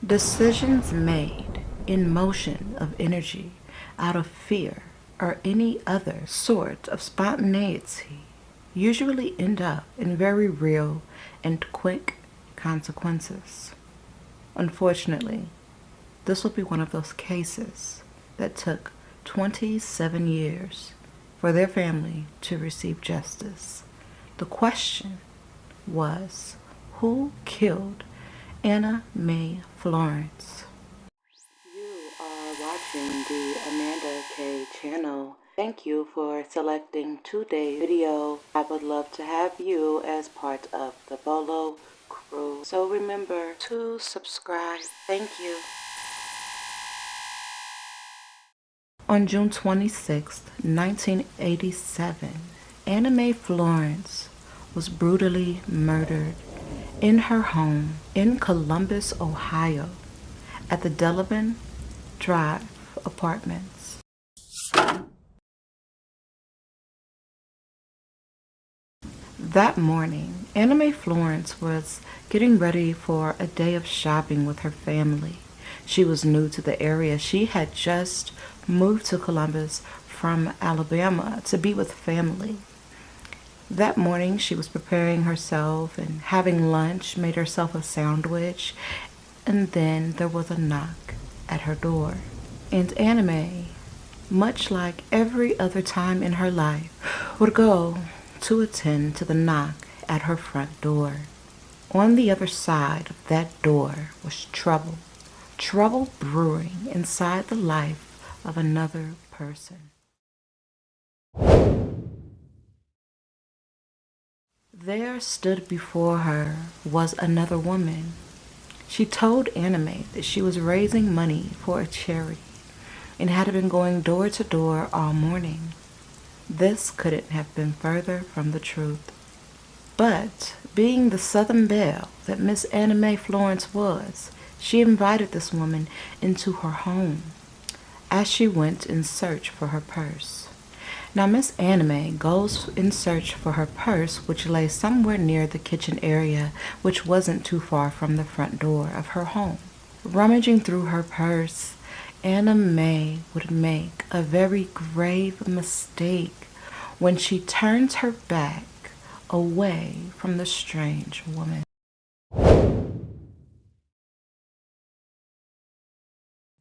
Decisions made in motion of energy out of fear or any other sort of spontaneity usually end up in very real and quick consequences. Unfortunately, this will be one of those cases that took 27 years for their family to receive justice. The question was, who killed Anna Mae Florence? You are watching the Amanda K channel. Thank you for selecting today's video. I would love to have you as part of the B.O.L.O Crew. So remember to subscribe. Thank you. On June 26, 1987, Anna Mae Florence was brutally murdered in her home in Columbus, Ohio, at the Delavan Drive Apartments. That morning, Anna Mae Florence was getting ready for a day of shopping with her family. She was new to the area. She had just moved to Columbus from Alabama to be with family. That morning, she was preparing herself and having lunch, made herself a sandwich, and then there was a knock at her door. And Anna Mae, much like every other time in her life, would go to attend to the knock at her front door. On the other side of that door was trouble. Trouble brewing inside the life of another person. There stood before her was another woman. She told Anna Mae that she was raising money for a charity and had been going door to door all morning. This couldn't have been further from the truth. But being the Southern belle that Miss Anna Mae Florence was, she invited this woman into her home as she went in search for her purse. Now Miss Anna Mae goes in search for her purse, which lay somewhere near the kitchen area, which wasn't too far from the front door of her home. Rummaging through her purse, Anna Mae would make a very grave mistake when she turns her back away from the strange woman.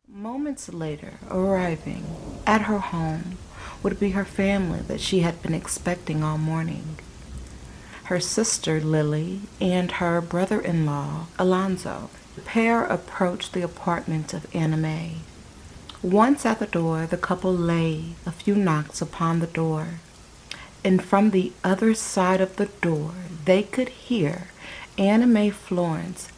Moments later, arriving at her home would be her family that she had been expecting all morning. Her sister, Lily, and her brother-in-law, Alonzo. The pair approached the apartment of Anna Mae. Once at the door, the couple laid a few knocks upon the door, and from the other side of the door, they could hear Anna Mae Florence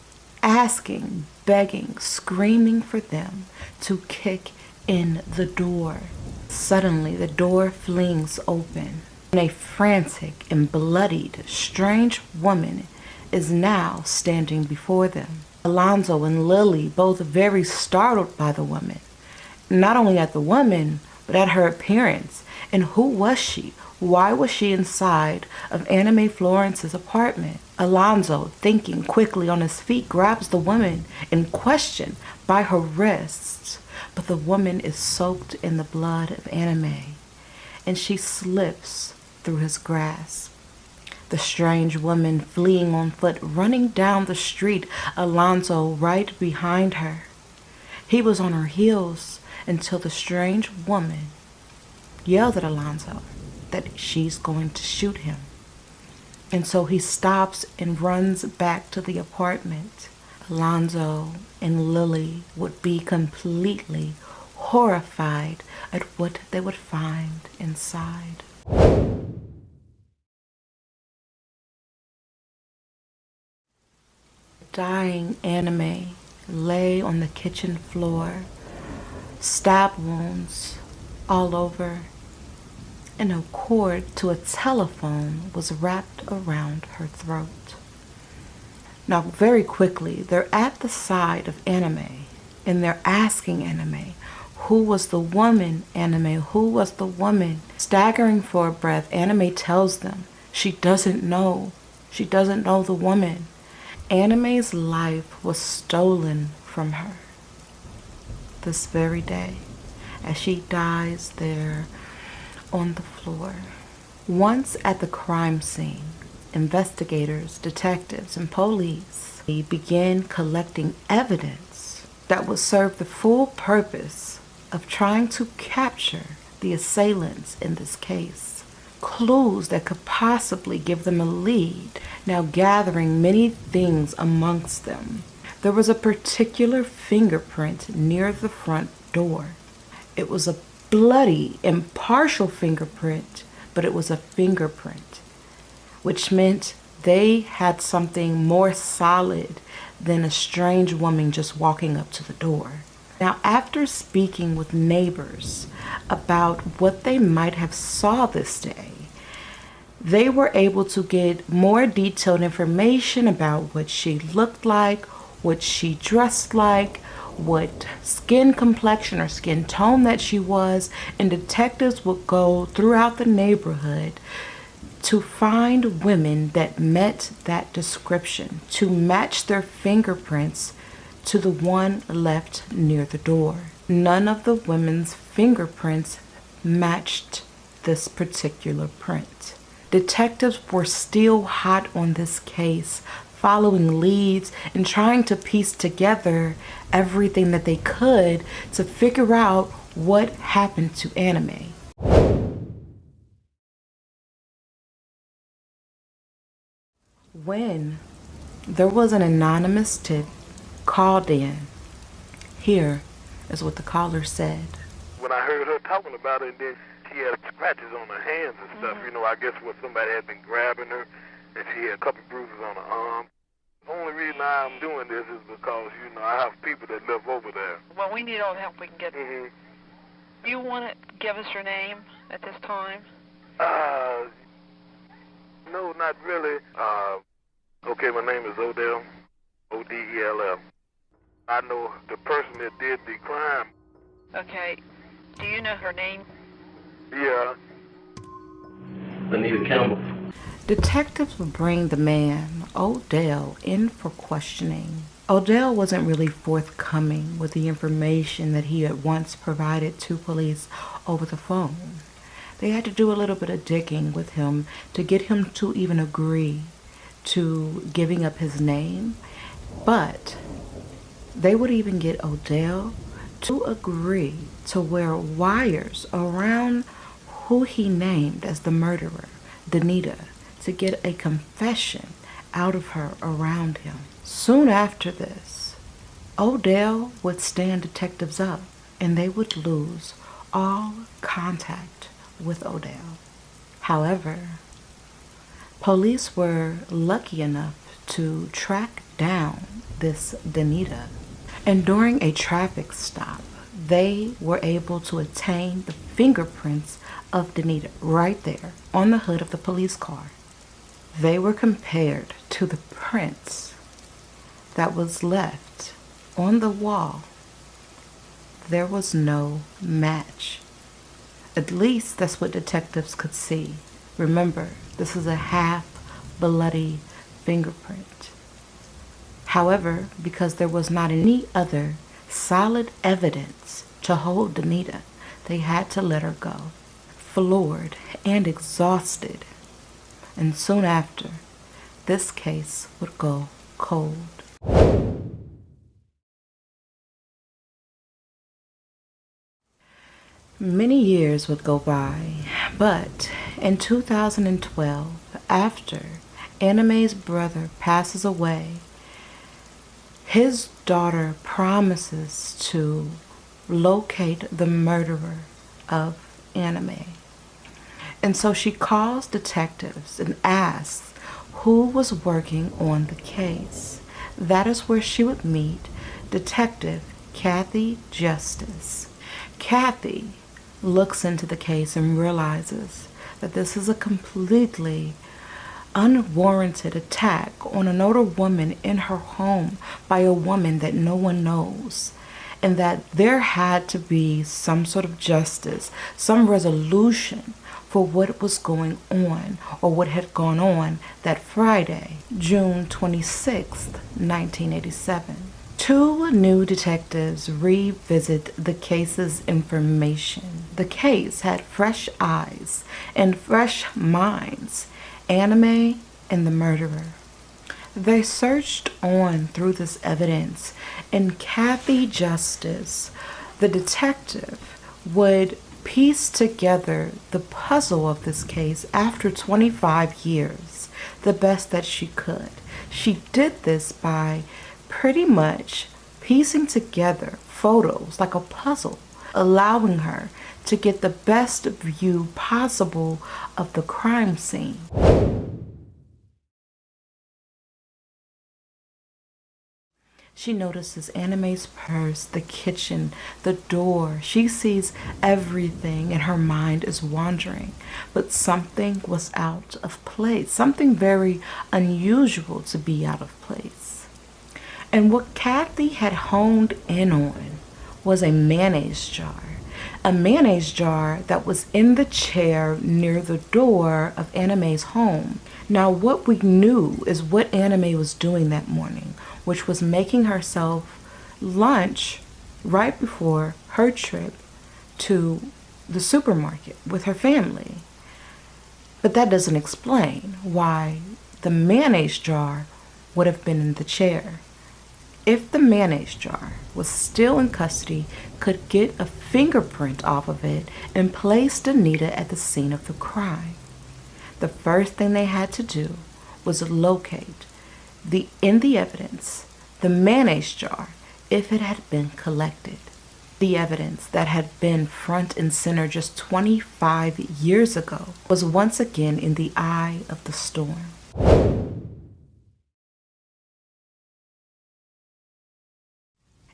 asking, begging, screaming for them to kick in the door. Suddenly, the door flings open, and a frantic and bloodied, strange woman is now standing before them. Alonzo and Lily, both very startled by the woman, not only at the woman, but at her appearance. And who was she? Why was she inside of Anna Mae Florence's apartment? Alonzo, thinking quickly on his feet, grabs the woman in question by her wrists. But the woman is soaked in the blood of Anna Mae, and she slips through his grasp. The strange woman fleeing on foot, running down the street, Alonzo right behind her. He was on her heels until the strange woman yelled at Alonzo that she's going to shoot him. And so he stops and runs back to the apartment. Alonzo and Lily would be completely horrified at what they would find inside. Dying Anna Mae lay on the kitchen floor, stab wounds all over, and a cord to a telephone was wrapped around her throat. Now, very quickly, they're at the side of Anna Mae, and they're asking Anna Mae, who was the woman, Anna Mae? Who was the woman? Staggering for a breath, Anna Mae tells them she doesn't know. She doesn't know the woman. Anna Mae's life was stolen from her this very day as she dies there on the floor. Once at the crime scene, investigators, detectives, and police began collecting evidence that would serve the full purpose of trying to capture the assailants in this case. Clues that could possibly give them a lead, now gathering many things amongst them. There was a particular fingerprint near the front door. It was a bloody, impartial fingerprint, but it was a fingerprint, which meant they had something more solid than a strange woman just walking up to the door. Now, after speaking with neighbors about what they might have saw this day, they were able to get more detailed information about what she looked like, what she dressed like, what skin complexion or skin tone that she was, and detectives would go throughout the neighborhood to find women that met that description, to match their fingerprints to the one left near the door. None of the women's fingerprints matched this particular print. Detectives were still hot on this case, following leads and trying to piece together everything that they could to figure out what happened to Anna Mae. When there was an anonymous tip called in, here is what the caller said. When I heard her talking about it, then she had scratches on her hands and stuff. You know, I guess what somebody had been grabbing her, and she had a couple bruises on her arm. The only reason I'm doing this is because, you know, I have people that live over there. Well, we need all the help we can get. You want to give us your name at this time? No, not really. Okay, my name is Odell, O-D-E-L-L. I know the person that did the crime. Okay. Do you know her name? Yeah. Anita Campbell. Detectives would bring the man, Odell, in for questioning. Odell wasn't really forthcoming with the information that he had once provided to police over the phone. They had to do a little bit of digging with him to get him to even agree to giving up his name, but they would even get Odell to agree to wear wires around who he named as the murderer, Danita, to get a confession out of her around him. Soon after this, Odell would stand detectives up and they would lose all contact with Odell. However, police were lucky enough to track down this Danita, and during a traffic stop, they were able to obtain the fingerprints of Danita right there on the hood of the police car. They were compared to the prints that was left on the wall. There was no match. At least that's what detectives could see. Remember, this is a half bloody fingerprint. However, because there was not any other solid evidence to hold Danita, they had to let her go, floored and exhausted. And soon after, this case would go cold. Many years would go by, but in 2012, after Anna Mae's brother passes away, his daughter promises to locate the murderer of Anna Mae. And so she calls detectives and asks who was working on the case. That is where she would meet Detective Kathy Justice. Kathy looks into the case and realizes that this is a completely unwarranted attack on an older woman in her home by a woman that no one knows, and that there had to be some sort of justice, some resolution for what was going on or what had gone on that Friday, June 26th, 1987. Two new detectives revisit the case's information. The case had fresh eyes and fresh minds, Anna Mae and the murderer. They searched on through this evidence, and Kathy Justice, the detective, would piece together the puzzle of this case after 25 years, the best that she could. She did this by pretty much piecing together photos like a puzzle, allowing her to get the best view possible of the crime scene. She notices Anna Mae's purse, the kitchen, the door. She sees everything and her mind is wandering. But something was out of place, something very unusual to be out of place. And what Kathy had honed in on was a mayonnaise jar. A mayonnaise jar that was in the chair near the door of Anna Mae's home. Now, what we knew is what Anna Mae was doing that morning, which was making herself lunch right before her trip to the supermarket with her family. But that doesn't explain why the mayonnaise jar would have been in the chair. If the mayonnaise jar was still in custody, could get a fingerprint off of it and place Danita at the scene of the crime. The first thing they had to do was locate in the evidence the mayonnaise jar if it had been collected. The evidence that had been front and center just 25 years ago was once again in the eye of the storm.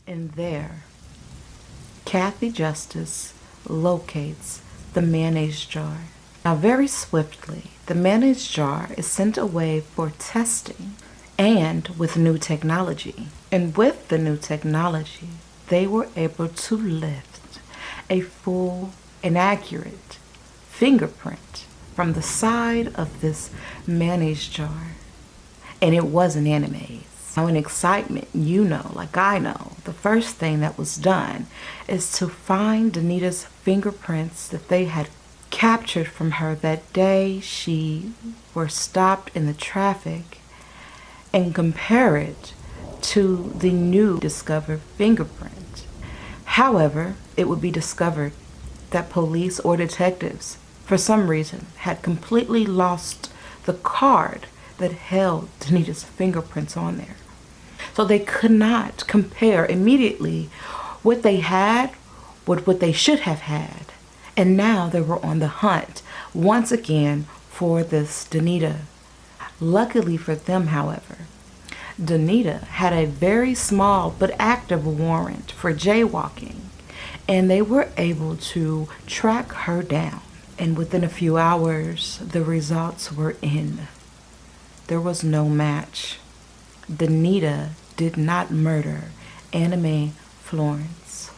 And there, Kathy Justice locates the mayonnaise jar. Now, very swiftly, the mayonnaise jar is sent away for testing and with new technology. And with the new technology, they were able to lift a full and accurate fingerprint from the side of this mayonnaise jar. And it wasn't Anna Mae's. Now, in excitement, you know, like I know, the first thing that was done is to find Danita's fingerprints that they had captured from her that day she was stopped in the traffic and compare it to the new discovered fingerprint. However, it would be discovered that police or detectives, for some reason, had completely lost the card that held Danita's fingerprints on there. So they could not compare immediately what they had with what they should have had. And now they were on the hunt once again for this Danita. Luckily for them, however, Danita had a very small but active warrant for jaywalking, and they were able to track her down. And within a few hours, the results were in. There was no match. Danita did not murder Anna Mae Florence.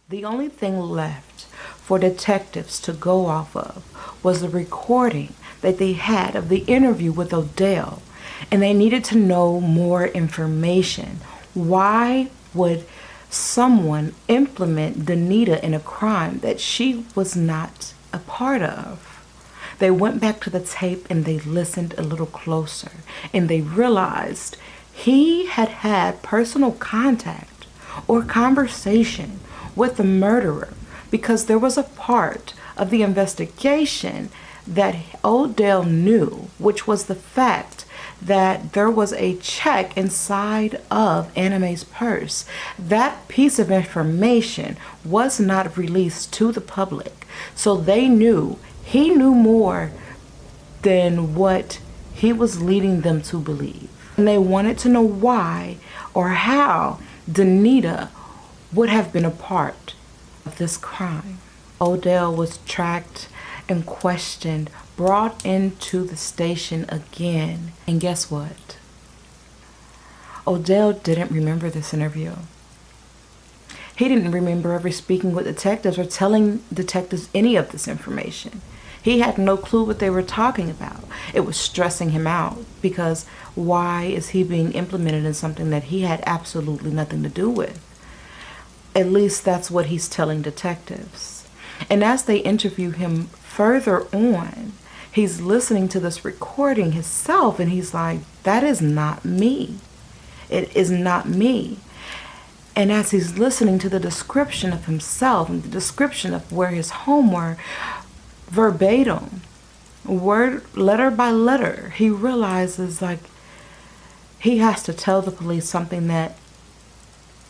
The only thing left for detectives to go off of was the recording that they had of the interview with Odell, and they needed to know more information. Why would someone implement Danita in a crime that she was not a part of? They went back to the tape and they listened a little closer, and they realized he had had personal contact or conversation with the murderer, because there was a part of the investigation that Odell knew, which was the fact that there was a check inside of Anna Mae's purse. That piece of information was not released to the public, so they knew he knew more than what he was leading them to believe. And they wanted to know why or how Danita would have been a part of this crime. Odell was tracked and questioned, brought into the station again. And guess what? Odell didn't remember this interview. He didn't remember ever speaking with detectives or telling detectives any of this information. He had no clue what they were talking about. It was stressing him out because why is he being implemented in something that he had absolutely nothing to do with? At least that's what he's telling detectives. And as they interview him further on, he's listening to this recording himself and he's like, that is not me. It is not me. And as he's listening to the description of himself and the description of where his home were, verbatim, word, letter by letter, he realizes like he has to tell the police something that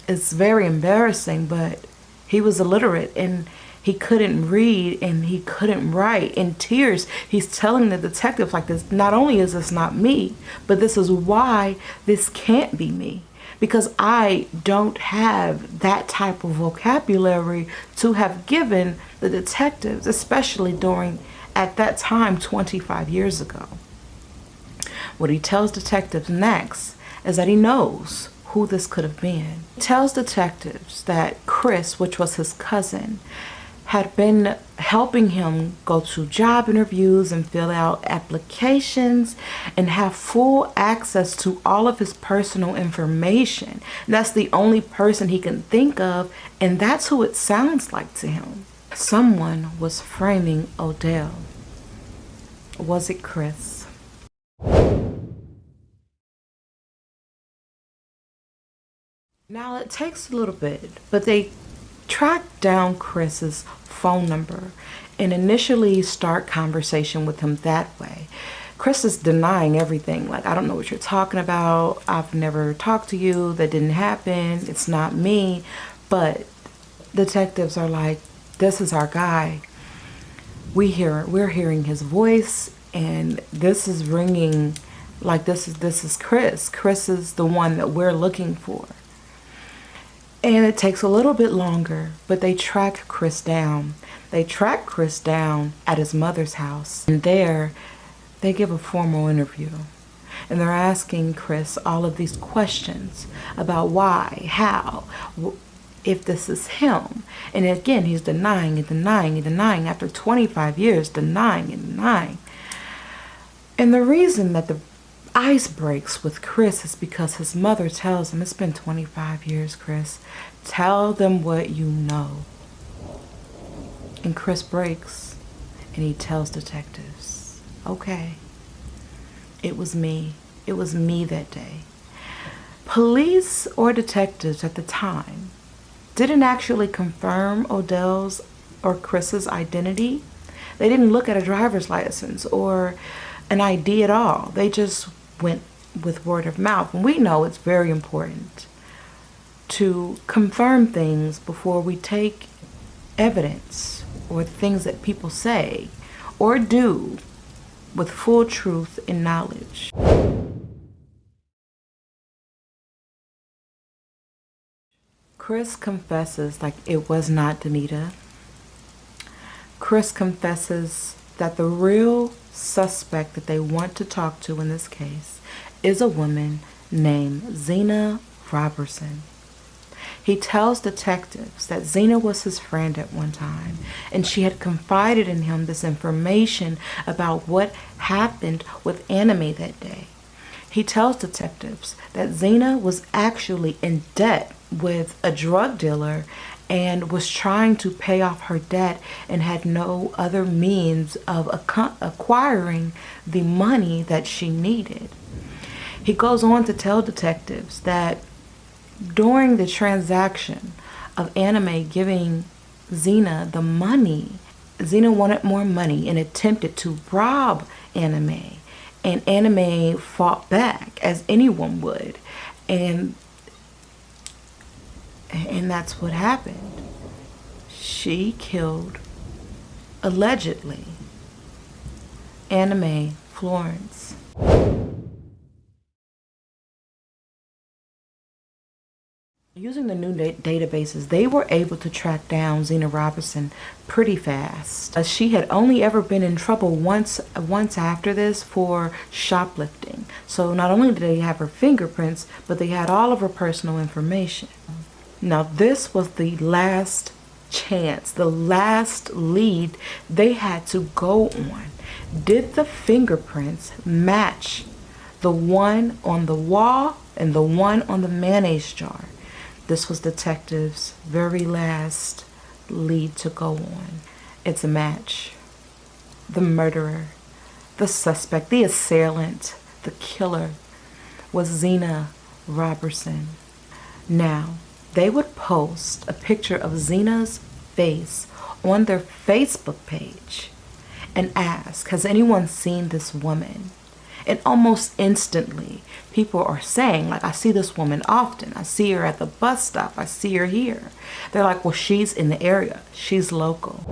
is very embarrassing, but he was illiterate and he couldn't read and he couldn't write. In tears, he's telling the detectives like this, not only is this not me, but this is why this can't be me. Because I don't have that type of vocabulary to have given the detectives, especially during, at that time, 25 years ago. What he tells detectives next is that he knows who this could have been. He tells detectives that Chris, which was his cousin, had been helping him go to job interviews and fill out applications and have full access to all of his personal information. And that's the only person he can think of, and that's who it sounds like to him. Someone was framing Odell. Was it Chris? Now it takes a little bit, but they track down Chris's phone number and initially start conversation with him that way. Chris is denying everything. Like, I don't know what you're talking about. I've never talked to you. That didn't happen. It's not me. But detectives are like, this is our guy. We're hearing his voice and this is ringing like this is Chris. Chris is the one that we're looking for. And it takes a little bit longer, but they track Chris down. They track Chris down at his mother's house. And there, they give a formal interview. And they're asking Chris all of these questions about why, how, if this is him. And again, he's denying and denying and denying. After 25 years, denying and denying. And the reason that the ice breaks with Chris is because his mother tells him, it's been 25 years, Chris. Tell them what you know. And Chris breaks and he tells detectives, okay, it was me. It was me that day. Police or detectives at the time didn't actually confirm Odell's or Chris's identity. They didn't look at a driver's license or an ID at all. They just went with word of mouth. And we know it's very important to confirm things before we take evidence or things that people say or do with full truth and knowledge. Chris confesses like it was not Danita. Chris confesses that the real suspect that they want to talk to in this case is a woman named Zina Roberson. He tells detectives that Zina was his friend at one time and she had confided in him this information about what happened with Anna Mae that day. He tells detectives that Zina was actually in debt with a drug dealer and was trying to pay off her debt and had no other means of acquiring the money that she needed. He goes on to tell detectives that during the transaction of Anna Mae giving Zina the money, Zina wanted more money and attempted to rob Anna Mae. And Anna Mae fought back as anyone would. And that's what happened. She killed, allegedly, Anna Mae Florence. Using the new databases, they were able to track down Zina Roberson pretty fast. She had only ever been in trouble once after this for shoplifting. So not only did they have her fingerprints, but they had all of her personal information. Now this was the last chance, the last lead they had to go on. Did the fingerprints match the one on the wall and the one on the mayonnaise jar? This was detectives' very last lead to go on. It's a match. The murderer, the suspect, the assailant, the killer was Zina Roberson. Now, they would post a picture of Zina's face on their Facebook page and ask, has anyone seen this woman? And almost instantly, people are saying, like, I see this woman often. I see her at the bus stop. I see her here. They're like, well, she's in the area. She's local.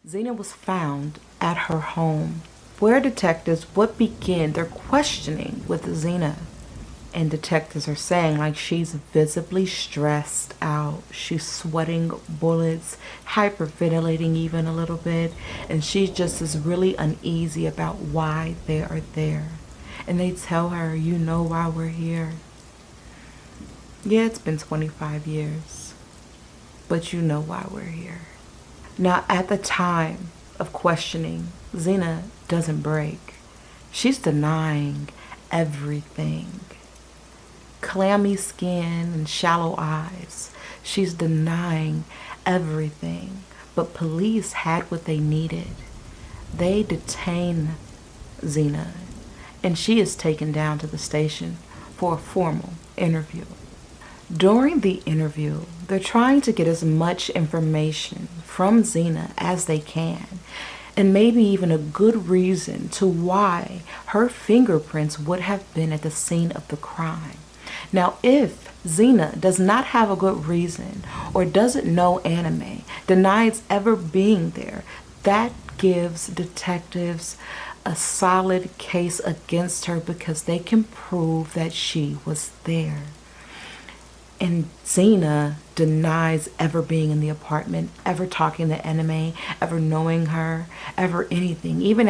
Zina was found at her home, where detectives would begin their questioning with Zina. And detectives are saying, like, she's visibly stressed out. She's sweating bullets, hyperventilating even a little bit. And she just is really uneasy about why they are there. And they tell her, you know why we're here. Yeah, it's been 25 years. But you know why we're here. Now, at the time of questioning, Zina doesn't break. She's denying everything. Clammy skin and shallow eyes. She's denying everything. But police had what they needed. They detain Zina, and she is taken down to the station for a formal interview. During the interview, they're trying to get as much information from Zina as they can, and maybe even a good reason to why her fingerprints would have been at the scene of the crime. Now, if Zina does not have a good reason or doesn't know Anna Mae, denies ever being there, that gives detectives a solid case against her because they can prove that she was there. And Zina denies ever being in the apartment, ever talking to Anna Mae, ever knowing her, ever anything. Even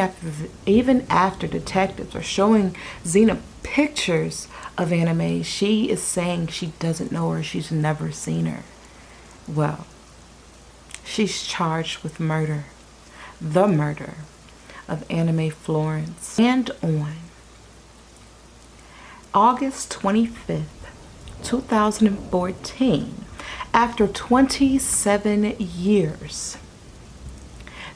after detectives are showing Zina pictures of Anna Mae, she is saying she doesn't know her, she's never seen her. Well, she's charged with murder, the murder of Anna Mae Florence. And on August 25th, 2014, after 27 years,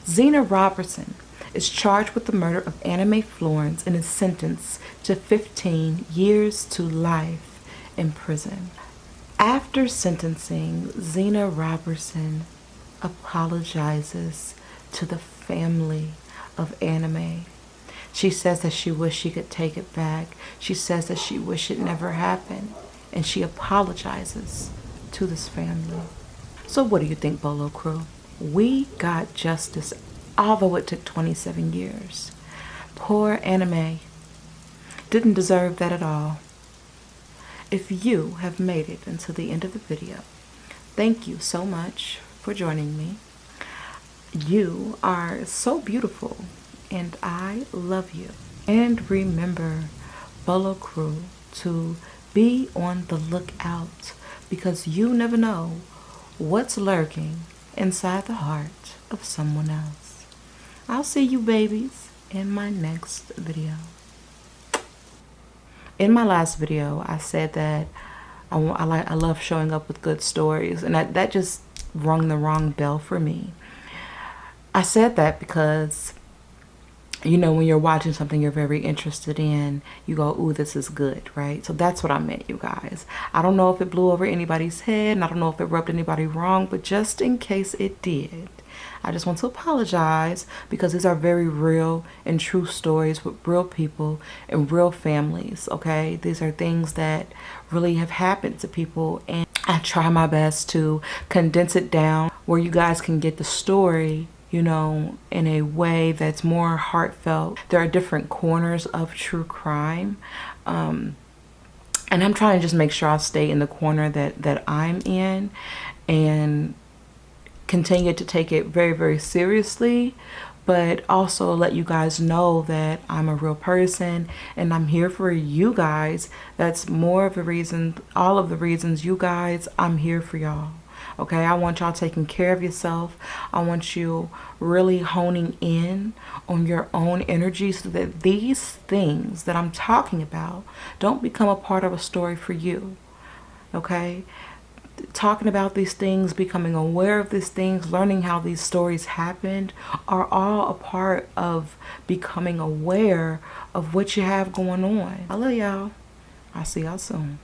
Zina Roberson is charged with the murder of Anna Mae Florence and is sentenced to 15 years to life in prison. After sentencing, Zina Roberson apologizes to the family of Anna Mae. She says that she wished she could take it back. She says that she wished it never happened. And she apologizes to this family. So what do you think, B.O.L.O Crew? We got justice, although it took 27 years. Poor Anna Mae didn't deserve that at all. If you have made it until the end of the video, thank you so much for joining me. You are so beautiful, and I love you. And remember, B.O.L.O Crew, to be on the lookout, because you never know what's lurking inside the heart of someone else. I'll see you babies in my next video. In my last video, I said that I love showing up with good stories, and that just rung the wrong bell for me. I said that because, you know, when you're watching something you're very interested in, you go, ooh, this is good, right? So that's what I meant, you guys. I don't know if it blew over anybody's head, and I don't know if it rubbed anybody wrong, but just in case it did, I just want to apologize, because these are very real and true stories with real people and real families, okay? These are things that really have happened to people, and I try my best to condense it down where you guys can get the story, you know, in a way that's more heartfelt. There are different corners of true crime. And I'm trying to just make sure I stay in the corner that I'm in, and continue to take it very, very seriously, but also let you guys know that I'm a real person and I'm here for you guys. That's more of the reason, all of the reasons, you guys, I'm here for y'all. Okay, I want y'all taking care of yourself. I want you really honing in on your own energy so that these things that I'm talking about don't become a part of a story for you. Okay, talking about these things, becoming aware of these things, learning how these stories happened are all a part of becoming aware of what you have going on. I love y'all. I'll see y'all soon.